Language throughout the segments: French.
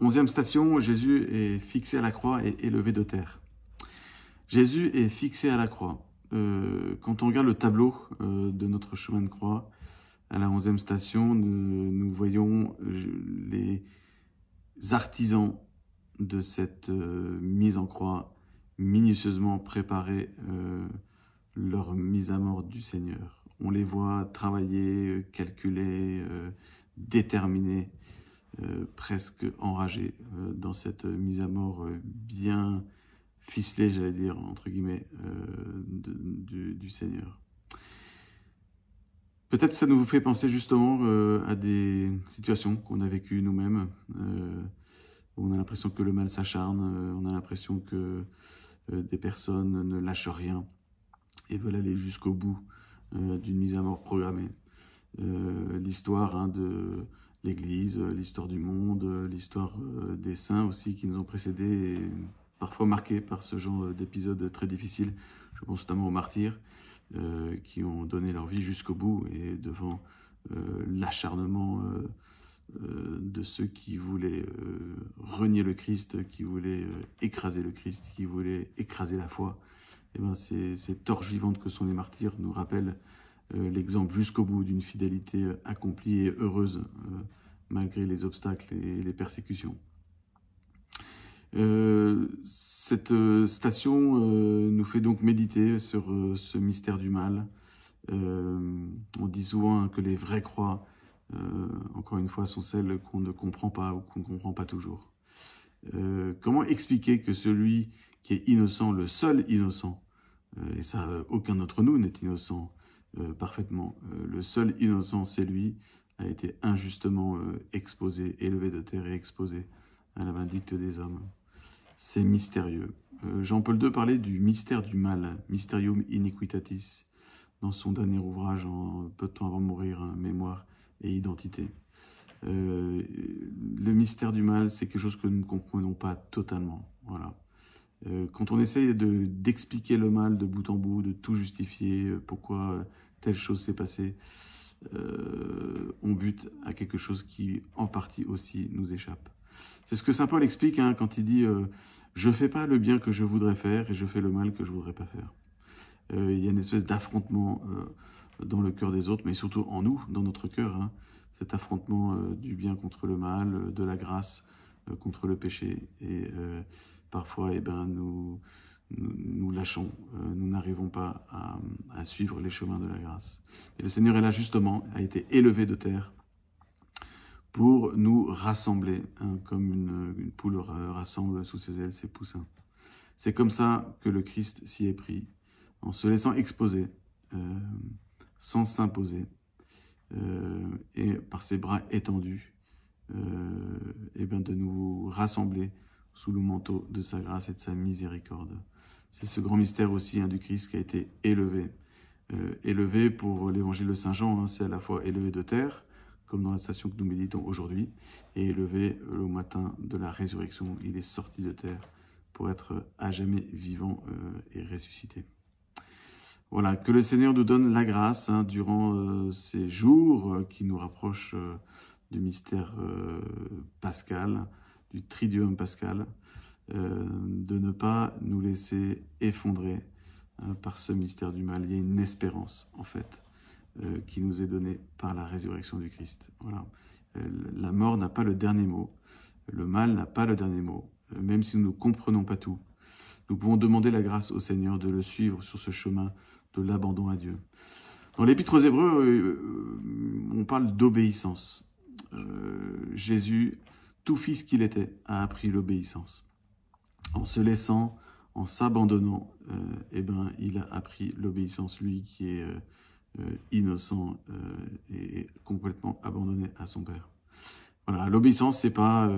11e station, Jésus est fixé à la croix et élevé de terre. Jésus est fixé à la croix. Quand on regarde le tableau de notre chemin de croix, à la 11e station, nous voyons les artisans de cette mise en croix minutieusement préparer leur mise à mort du Seigneur. On les voit travailler, calculer, déterminer, presque enragés dans cette mise à mort bien ficelée, j'allais dire, entre guillemets, du Seigneur. Peut-être ça nous fait penser justement à des situations qu'on a vécues nous-mêmes, où on a l'impression que le mal s'acharne, on a l'impression que des personnes ne lâchent rien et veulent aller jusqu'au bout d'une mise à mort programmée. L'histoire de l'Église, l'histoire du monde, l'histoire des saints aussi qui nous ont précédés et parfois marqués par ce genre d'épisodes très difficiles. Je pense notamment aux martyrs qui ont donné leur vie jusqu'au bout et devant l'acharnement de ceux qui voulaient renier le Christ, qui voulaient écraser le Christ, qui voulaient écraser la foi. Et ben ces torches vivantes que sont les martyrs nous rappellent l'exemple jusqu'au bout d'une fidélité accomplie et heureuse malgré les obstacles et les persécutions. Cette station nous fait donc méditer sur ce mystère du mal. On dit souvent que les vraies croix, encore une fois, sont celles qu'on ne comprend pas ou qu'on ne comprend pas toujours. Comment expliquer que celui qui est innocent, le seul innocent, et ça, aucun d'entre nous n'est innocent parfaitement, le seul innocent, c'est lui, a été injustement exposé, élevé de terre et exposé à la vindicte des hommes. C'est mystérieux. Jean-Paul II parlait du mystère du mal, Mysterium Iniquitatis, dans son dernier ouvrage, peu de temps avant de mourir, Mémoire et Identité. Le mystère du mal, c'est quelque chose que nous ne comprenons pas totalement. Voilà. Quand on essaye d'expliquer le mal de bout en bout, de tout justifier, pourquoi telle chose s'est passée, on bute à quelque chose qui, en partie aussi, nous échappe. C'est ce que saint Paul explique quand il dit « Je ne fais pas le bien que je voudrais faire et je fais le mal que je ne voudrais pas faire ». Il y a une espèce d'affrontement dans le cœur des autres, mais surtout en nous, dans notre cœur. Cet affrontement du bien contre le mal, de la grâce contre le péché. Et parfois, nous lâchons, nous n'arrivons pas à suivre les chemins de la grâce. Et le Seigneur est là justement, a été élevé de terre pour nous rassembler, comme une poule rassemble sous ses ailes ses poussins. C'est comme ça que le Christ s'y est pris, en se laissant exposer, sans s'imposer, et par ses bras étendus, de nous rassembler sous le manteau de sa grâce et de sa miséricorde. C'est ce grand mystère aussi du Christ qui a été élevé. Élevé pour l'évangile de Saint Jean, c'est à la fois élevé de terre, comme dans la station que nous méditons aujourd'hui, et élevé au matin de la résurrection. Il est sorti de terre pour être à jamais vivant et ressuscité. Voilà, que le Seigneur nous donne la grâce durant ces jours qui nous rapprochent du mystère pascal, du triduum pascal, de ne pas nous laisser effondrer par ce mystère du mal. Il y a une espérance, en fait, qui nous est donnée par la résurrection du Christ. Voilà. La mort n'a pas le dernier mot, le mal n'a pas le dernier mot, même si nous ne comprenons pas tout. Nous pouvons demander la grâce au Seigneur de le suivre sur ce chemin de l'abandon à Dieu. Dans l'Épître aux Hébreux, on parle d'obéissance. Jésus, tout fils qu'il était, a appris l'obéissance. En se laissant, en s'abandonnant, il a appris l'obéissance, lui qui est innocent et complètement abandonné à son Père. Voilà, l'obéissance, c'est pas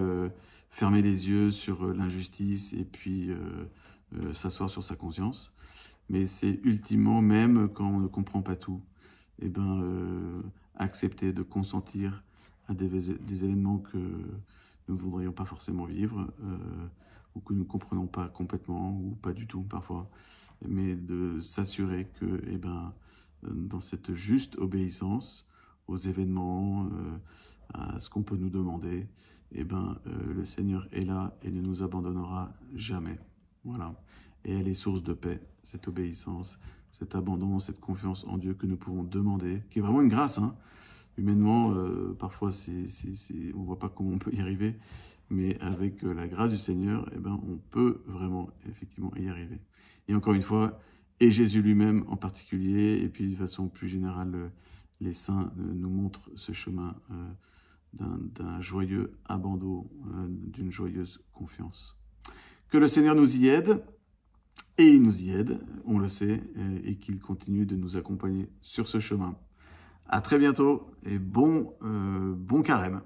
fermer les yeux sur l'injustice et puis s'asseoir sur sa conscience, mais c'est ultimement, même quand on ne comprend pas tout, accepter de consentir à des événements que nous ne voudrions pas forcément vivre, ou que nous ne comprenons pas complètement, ou pas du tout parfois, mais de s'assurer que, dans cette juste obéissance aux événements, à ce qu'on peut nous demander, eh ben, le Seigneur est là et ne nous abandonnera jamais. Voilà. Et elle est source de paix, cette obéissance, cet abandon, cette confiance en Dieu que nous pouvons demander, qui est vraiment une grâce, hein. Humainement, parfois, on ne voit pas comment on peut y arriver, mais avec la grâce du Seigneur, eh ben, on peut vraiment, effectivement, y arriver. Et encore une fois, et Jésus lui-même en particulier, et puis de façon plus générale, les saints nous montrent ce chemin d'un joyeux abandon, d'une joyeuse confiance. Que le Seigneur nous y aide, et il nous y aide, on le sait, et qu'il continue de nous accompagner sur ce chemin. À très bientôt et bon carême.